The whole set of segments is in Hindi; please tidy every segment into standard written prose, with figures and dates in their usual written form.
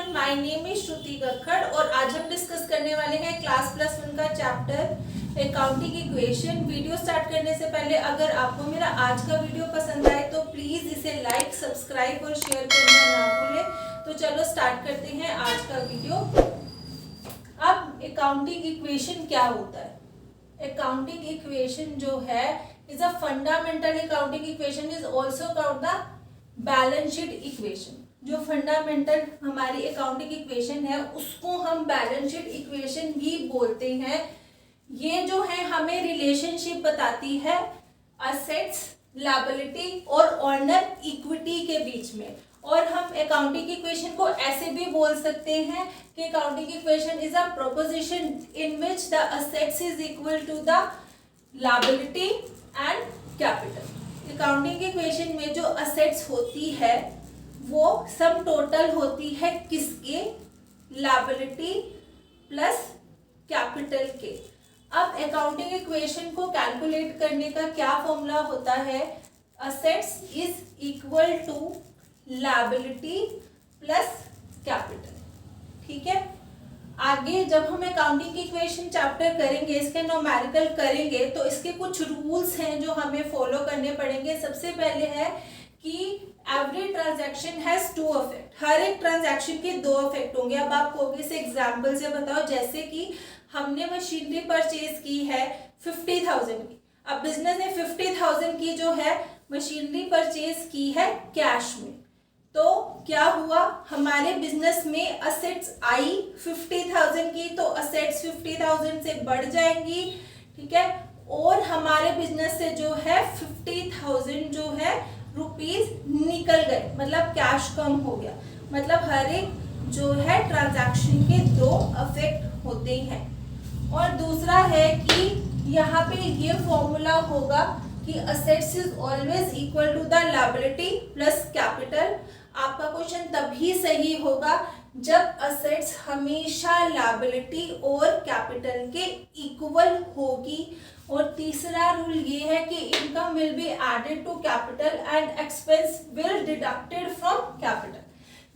एवरीवन, माय नेम इज श्रुति गखड़ और आज हम डिस्कस करने वाले हैं क्लास प्लस वन का chapter accounting equation. Video start करने से पहले अगर आपको मेरा आज का वीडियो पसंद आए तो प्लीज इसे लाइक, सब्सक्राइब और शेयर करना ना भूलें। तो चलो स्टार्ट करते हैं आज का वीडियो। अब अकाउंटिंग इक्वेशन क्या होता है? अकाउंटिंग इक्वेशन जो है is a fundamental accounting equation is also called the balance sheet equation. जो फंडामेंटल हमारी अकाउंटिंग इक्वेशन है उसको हम बैलेंस शीट इक्वेशन भी बोलते हैं। ये जो है हमें रिलेशनशिप बताती है असेट्स, लायबिलिटी और ऑनर इक्विटी के बीच में। और हम अकाउंटिंग इक्वेशन को ऐसे भी बोल सकते हैं कि accounting equation is a proposition in which the assets is equal to the liability and capital. Accounting equation में जो असेट्स होती है वो सम टोटल होती है किसके? लायबिलिटी प्लस कैपिटल के। अब अकाउंटिंग इक्वेशन को कैलकुलेट करने का क्या फॉर्मूला होता है? Assets is equal to liability plus capital. ठीक है, आगे जब हम अकाउंटिंग इक्वेशन चैप्टर करेंगे, इसके न्यूमेरिकल करेंगे, तो इसके कुछ रूल्स हैं जो हमें फॉलो करने पड़ेंगे। सबसे पहले है कि every transaction has two effect. हर एक ट्रांजैक्शन के दो इफेक्ट होंगे। अब आप कहोगे इसे एग्जांपल से बताओ। जैसे कि हमने मशीनरी परचेज की है 50,000 की। अब बिजनेस ने 50,000 की जो है मशीनरी परचेज की है कैश में, तो क्या हुआ? हमारे बिजनेस में असेट्स आई 50,000 की, तो असेट्स 50,000 से बढ़ जाएंगी। ठीक है, और हमारे बिजनेस से जो है 50,000 जो है रुपीज निकल गए, मतलब कैश कम हो गया। मतलब हर एक जो है ट्रांजैक्शन के दो इफेक्ट होते हैं। और दूसरा है कि यहाँ पे ये फॉर्मूला होगा कि assets is always equal to the liability plus capital. आपका क्वेश्चन तभी सही होगा जब असेट्स हमेशा लायबिलिटी और कैपिटल के इक्वल होगी। और तीसरा रूल ये है कि income will be added to capital and expense will deducted from capital.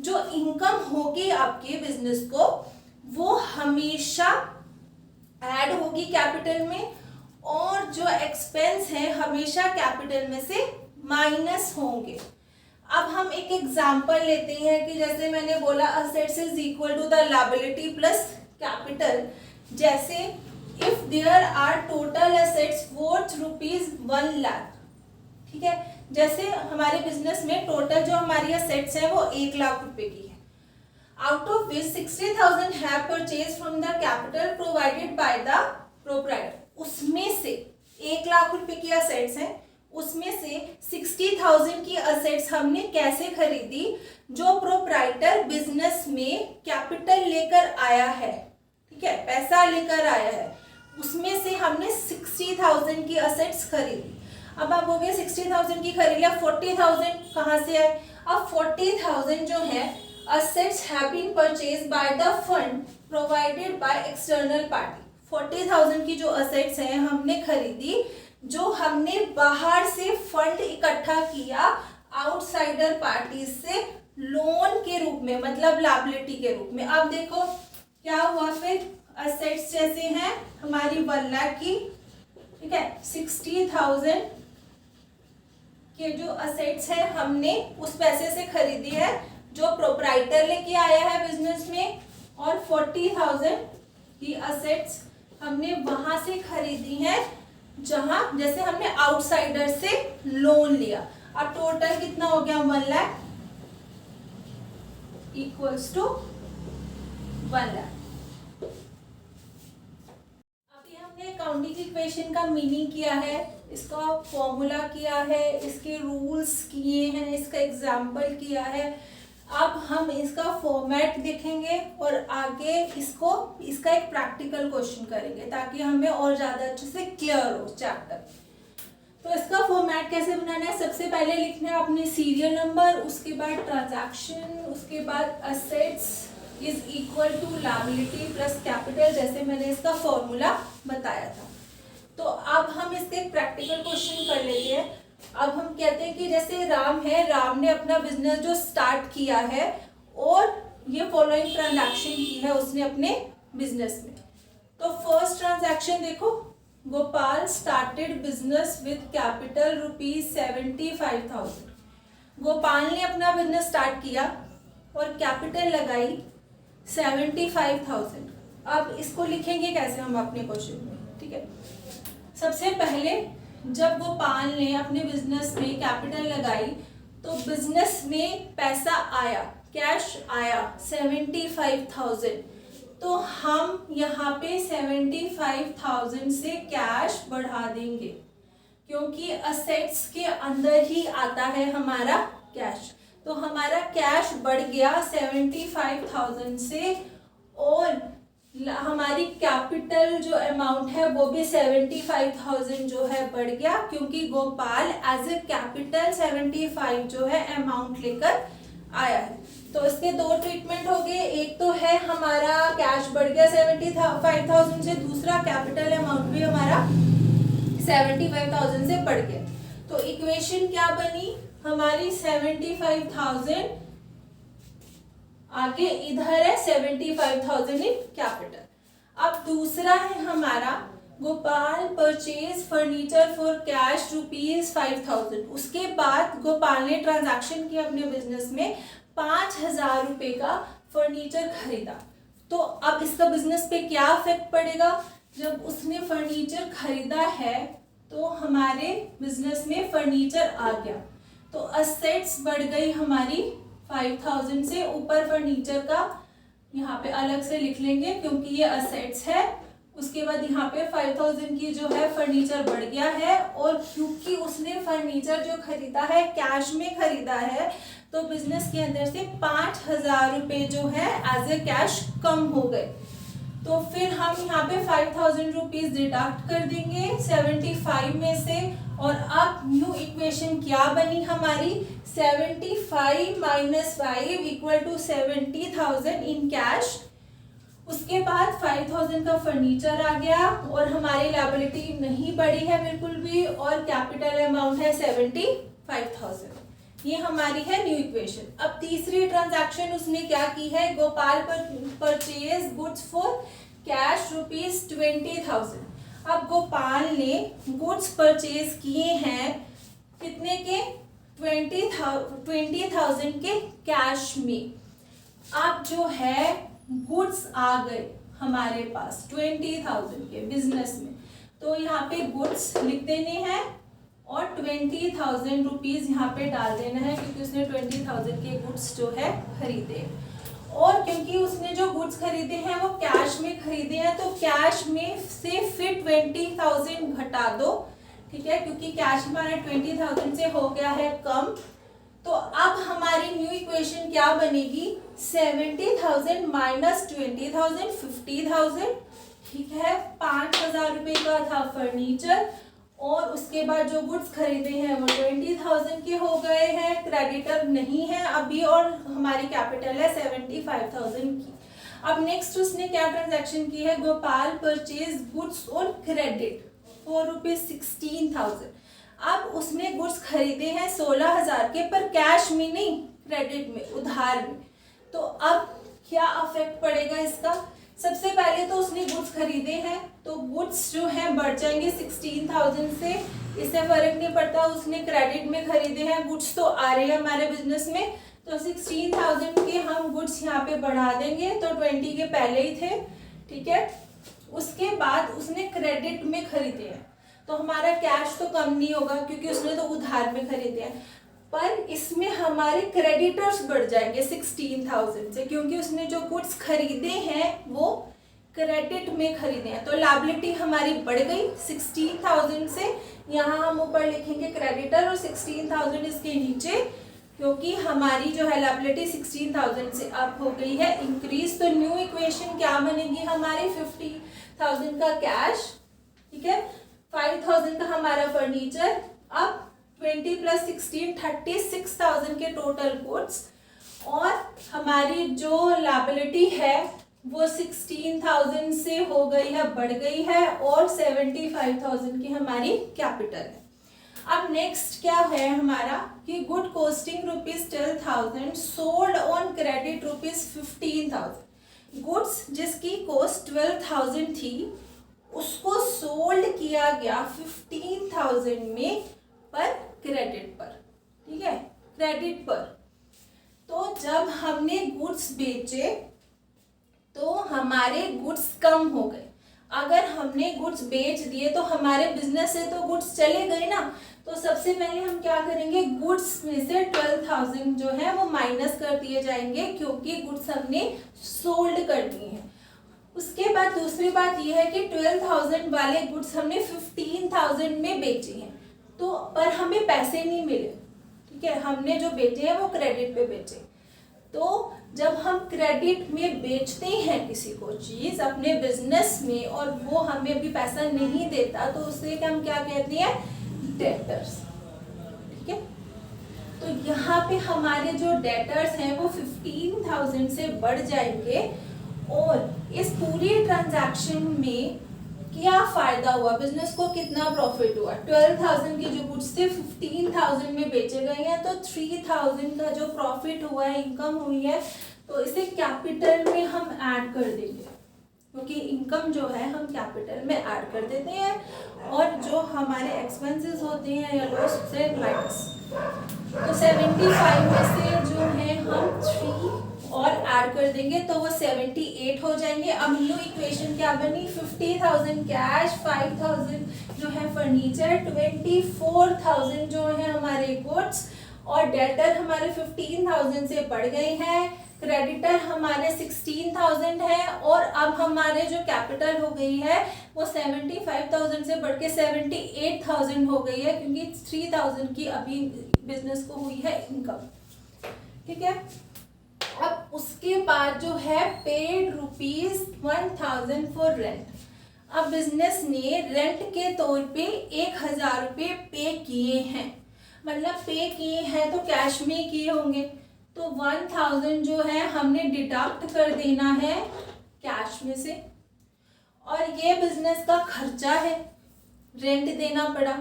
जो इनकम होगी आपके बिजनेस को वो हमेशा ऐड होगी कैपिटल में, और जो एक्सपेंस है हमेशा कैपिटल में से माइनस होंगे। अब हम एक एग्जांपल लेते हैं कि जैसे मैंने बोला assets is equal to the liability plus capital. जैसे if there are total assets worth ₹1 lakh. ठीक है, जैसे हमारे बिजनेस में टोटल जो हमारी असेट्स है वो 1 लाख रुपए की है। Out of which 60,000 have purchase from the capital provided by the proprietor. उसमें से 1 लाख रुपए की असेट्स हैं, उसमें से 60,000 की असेट्स हमने कैसे खरीदी? जो प्रोप्राइटर बिजनेस में कैपिटल लेकर आया है, ठीक है, पैसा लेकर आया है, उसमें से हमने 60,000 की असेट्स खरीदी। अब आप हो गए 60,000 की खरीद लिया, 40,000 कहाँ से आए? अब 40,000 जो है assets have been purchased by the fund provided by external party। 40,000 की जो assets हैं हमने खरीदी, जो हमने बाहर से फंड इकट्ठा किया आउटसाइडर पार्टी से लोन के रूप में, मतलब लायबिलिटी के रूप में। अब देखो क्या हुआ फिर? असेट्स जैसे हैं हमारी 1 लाख की, ठीक है, 60,000 के जो असेट्स है हमने उस पैसे से खरीदी है जो प्रोप्राइटर लेके आया है बिजनेस में, और 40,000 की असेट्स हमने वहां से खरीदी है जहां जैसे हमने आउटसाइडर से लोन लिया। अब टोटल कितना हो गया? 1 लाख इक्वल्स टू 1 लाख। अभी हमने अकाउंटिंग इक्वेशन का मीनिंग किया है, इसका फॉर्मूला किया है, इसके रूल्स किए हैं, इसका एग्जाम्पल किया है। अब हम इसका फॉर्मेट देखेंगे और आगे इसका एक प्रैक्टिकल क्वेश्चन करेंगे ताकि हमें और ज़्यादा अच्छे से क्लियर हो चैप्टर। तो इसका फॉर्मेट कैसे बनाना है? सबसे पहले लिखना है अपने सीरियल नंबर, उसके बाद ट्रांजैक्शन, उसके बाद assets is equal to liability plus capital, जैसे मैंने इसका फॉर्मूला बताया था। तो अब हम इसके प्रैक्टिकल क्वेश्चन कर लेते हैं। अब हम कहते हैं कि जैसे राम है, राम ने अपना बिजनेस जो स्टार्ट किया है और ये फॉलोइंग ट्रांजैक्शन की है उसने अपने बिजनेस में। तो फर्स्ट ट्रांजैक्शन देखो, Gopal started business with capital ₹75,000। Gopal ने अपना बिजनेस स्टार्ट किया और कैपिटल लगाई 75,000। अब इसको लिखेंगे कैसे हम अपने क्वेश्चन में, ठीक है। सबसे पहले जब गोपाल ने अपने बिजनेस में कैपिटल लगाई तो बिजनेस में पैसा आया, कैश आया 75,000। तो हम यहाँ पे 75,000 से कैश बढ़ा देंगे, क्योंकि असेट्स के अंदर ही आता है हमारा कैश। तो हमारा कैश बढ़ गया 75,000 से, और हमारी कैपिटल जो अमाउंट है वो भी 75,000 जो है बढ़ गया, क्योंकि गोपाल एज ए कैपिटल 75 जो है अमाउंट लेकर आया है। तो इसके दो ट्रीटमेंट हो गए, एक तो है हमारा कैश बढ़ गया 75,000 से, दूसरा कैपिटल अमाउंट भी हमारा 75,000 से बढ़ गया। तो इक्वेशन क्या बनी हमारी, 75,000 आगे इधर है 75,000 इन कैपिटल। अब दूसरा है हमारा Gopal purchase furniture for cash ₹5,000। उसके बाद गोपाल ने ट्रांजैक्शन किया अपने बिजनेस में, 5,000 रुपए का फर्नीचर खरीदा। तो अब इसका बिजनेस पे क्या इफेक्ट पड़ेगा, जब उसने फर्नीचर खरीदा है तो हमारे बिजनेस में फर्नीचर आ गया, तो असेट्स बढ़ गई हमारी 5,000 से। ऊपर फर्नीचर का यहाँ पे अलग से लिख लेंगे क्योंकि ये असेट्स है। उसके बाद यहाँ पे 5,000 की जो है फर्नीचर बढ़ गया है, और क्योंकि उसने फर्नीचर जो खरीदा है कैश में खरीदा है, तो बिजनेस के अंदर से 5,000 रुपए जो है एज ए कैश कम हो गए। तो फिर हम यहाँ पे 5,000 रुपीज डिडक्ट कर देंगे 75 में से, और अब न्यू इक्वेशन क्या बनी हमारी, 75 - 5 = 70,000 इन कैश। उसके बाद 5,000 का फर्नीचर आ गया, और हमारी लायबिलिटी नहीं बढ़ी है बिल्कुल भी, और कैपिटल अमाउंट है 75,000। ये हमारी है न्यू इक्वेशन। अब तीसरी ट्रांजैक्शन उसने क्या की है, Gopal purchase goods for cash ₹20,000। अब गोपाल ने गुड्स परचेज किए हैं कितने के, 20,000 के कैश में। अब जो है गुड्स आ गए हमारे पास 20,000 के बिजनेस में, तो यहाँ पे गुड्स लिख देने हैं और 20,000 रुपीज यहाँ पे डाल देना है, क्योंकि उसने 20,000 के गुड्स जो है खरीदे। और क्योंकि उसने जो गुड्स खरीदे हैं वो कैश में खरीदे हैं, तो कैश में से फिर 20,000 घटा दो, ठीक है, क्योंकि कैश हमारा 20,000 से हो गया है कम। तो अब हमारी न्यू इक्वेशन क्या बनेगी, 70,000 - 20,000 50,000, ठीक है। 5,000 रुपए का था फर्नीचर, और उसके बाद जो गुड्स खरीदे हैं वो 20,000 के हो गए हैं, क्रेडिटर नहीं है अभी, और हमारी कैपिटल है 75,000 की। अब नेक्स्ट उसने क्या ट्रांजैक्शन की है, Gopal purchase goods on credit for ₹16,000। अब उसने गुड्स खरीदे हैं 16,000 के, पर कैश में नहीं, क्रेडिट में, उधार में। तो अब क्या अफेक्ट पड़ेगा इसका, सबसे पहले तो उसने गुड्स खरीदे हैं, तो गुड्स जो हैं बढ़ जाएंगे 16,000 से, इससे फर्क नहीं पड़ता, उसने क्रेडिट में खरीदे हैं, गुड्स तो आ रहे हैं हमारे बिजनेस में, तो 16,000 के हम गुड्स यहाँ पे बढ़ा देंगे, तो 20 के पहले ही थे, ठीक है। उसके बाद उसने क्रेडिट में खरीदे हैं, तो हमारा कैश तो कम नहीं होगा क्योंकि उसने तो उधार में खरीदे हैं, पर इसमें हमारे क्रेडिटर्स बढ़ जाएंगे 16,000 से, क्योंकि उसने जो गुड्स खरीदे हैं वो क्रेडिट में खरीदे हैं, तो लायबिलिटी हमारी बढ़ गई 16,000 से। यहाँ हम ऊपर लिखेंगे क्रेडिटर और 16,000 इसके नीचे, क्योंकि हमारी जो है लायबिलिटी 16,000 से अप हो गई है, इंक्रीज। तो न्यू इक्वेशन क्या बनेगी हमारी, 50,000 का कैश, ठीक है, 5,000 का हमारा फर्नीचर, अब 20 + 16 36,000 के टोटल गुड्स, और हमारी जो लायबिलिटी है वो 16,000 से हो गई है, बढ़ गई है, और 75,000 की हमारी कैपिटल है। अब नेक्स्ट क्या है हमारा कि good costing ₹12,000 sold on credit ₹15,000। Goods जिसकी कॉस्ट 12,000 थी उसको सोल्ड किया गया 15,000 में पर क्रेडिट पर, ठीक है, क्रेडिट पर। तो जब हमने गुड्स बेचे तो हमारे गुड्स कम हो गए। अगर हमने गुड्स बेच दिए तो हमारे बिजनेस से तो गुड्स चले गए ना। तो सबसे पहले हम क्या करेंगे, गुड्स में से 12,000 जो है वो माइनस कर दिए जाएंगे क्योंकि गुड्स हमने सोल्ड कर दिए हैं। उसके बाद दूसरी बात यह है कि 12,000 वाले गुड्स हमने 15,000 में बेचे हैं, तो पर हमें पैसे नहीं मिले, ठीक है, हमने जो बेचे हैं वो क्रेडिट पे बेचे। तो जब हम क्रेडिट में बेचते हैं किसी को चीज़ अपने बिजनेस में और वो हमें अभी पैसा नहीं देता तो उसे हम क्या कहते हैं, डेटर्स, ठीक है। तो यहाँ पे हमारे जो डेटर्स हैं वो 15,000 से बढ़ जाएंगे और इस पूरी ट्रांजैक्शन में क्या फायदा हुआ, बिजनेस को कितना प्रॉफिट हुआ। 12,000 के जो गुड्स थे 15,000 में बेचे गए हैं, तो 3,000 का जो प्रॉफिट हुआ है, इनकम हुई है, तो इसे कैपिटल में हम ऐड कर देंगे क्योंकि इनकम जो है हम कैपिटल में ऐड कर देते हैं और जो हमारे एक्सपेंसेस होते हैं या लॉस से माइनस। तो 75 में से जो है हम 3 और ऐड कर देंगे तो वो 78 हो जाएंगे। अब न्यू इक्वेशन क्या बनी, 50,000 कैश, 5,000 जो है फर्नीचर, 24,000 जो है हमारे गुड्स और डेटर हमारे 15,000 से बढ़ गए हैं, क्रेडिटर हमारे 16,000 है और अब हमारे जो कैपिटल हो गई है वो 75,000 से बढ़ के 78,000 हो गई है क्योंकि 3,000 की अभी बिजनेस को हुई है इनकम, ठीक है। अब उसके बाद जो है पेड ₹1,000 फॉर रेंट। अब बिजनेस ने रेंट के तौर पे 1,000 रुपये पे किए हैं, मतलब पे किए हैं तो कैश में किए होंगे, तो 1,000 जो है हमने डिडक्ट कर देना है कैश में से और ये बिजनेस का खर्चा है, रेंट देना पड़ा,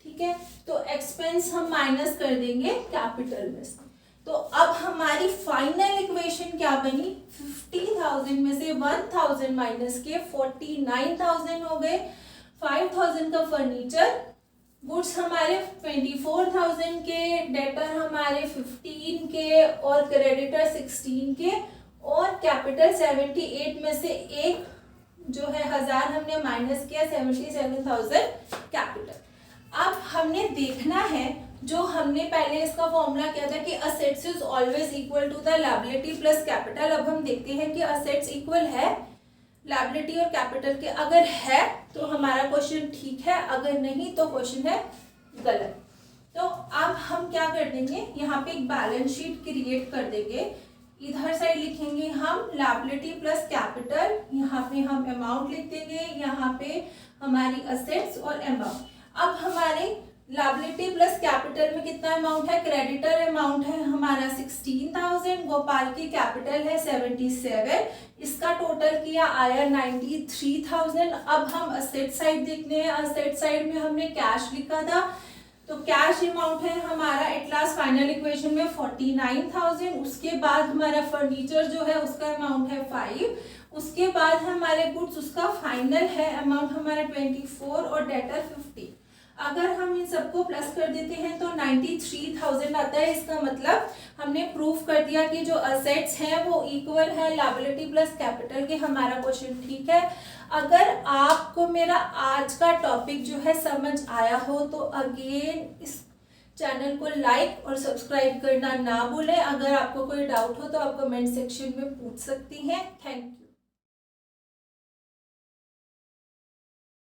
ठीक है। तो एक्सपेंस हम माइनस कर देंगे कैपिटल में से। तो अब हमारी फाइनल इक्वेशन क्या बनी, 50,000 में से 1,000 माइनस के 49,000 हो गए। 5,000 का फर्नीचर, गुड्स हमारे 24,000 के, डेटर हमारे 15 के और क्रेडिटर 16 के और कैपिटल 78 में से एक जो है 1,000 हमने माइनस किया, 77,000 कैपिटल। अब हमने देखना है जो हमने पहले इसका फॉर्मूला किया था कि assets is always equal to the liability plus capital. अब हम देखते हैं कि असेट्स इक्वल है लायबिलिटी और कैपिटल के, अगर है तो हमारा क्वेश्चन ठीक है, अगर नहीं तो क्वेश्चन है गलत। तो अब हम क्या कर देंगे, यहाँ पे एक बैलेंस शीट क्रिएट कर देंगे। इधर साइड लिखेंगे हम लायबिलिटी प्लस कैपिटल, यहाँ पे हम अमाउंट लिख देंगे, यहाँ पे हमारी असेट्स और अमाउंट। अब हमारे लायबिलिटी प्लस कैपिटल में कितना अमाउंट है, क्रेडिटर अमाउंट है हमारा 16,000, गोपाल की कैपिटल है 77, इसका टोटल किया आया 93,000। अब हम असेट साइड देखते हैं, असेट साइड में हमने कैश लिखा था तो कैश अमाउंट है हमारा एट लास्ट फाइनल इक्वेशन में 49,000। उसके बाद हमारा फर्नीचर जो है उसका अमाउंट है 5, उसके बाद हमारे गुड्स उसका फाइनल है अमाउंट हमारा 24 और डेटर 50। अगर हम इन सबको प्लस कर देते हैं तो 93,000 आता है। इसका मतलब हमने प्रूफ कर दिया कि जो असेट्स हैं वो इक्वल है लायबिलिटी प्लस कैपिटल के। हमारा क्वेश्चन ठीक है। अगर आपको मेरा आज का टॉपिक जो है समझ आया हो तो अगेन इस चैनल को लाइक और सब्सक्राइब करना ना भूलें। अगर आपको कोई डाउट हो तो आप कमेंट सेक्शन में पूछ सकती हैं। Thank you.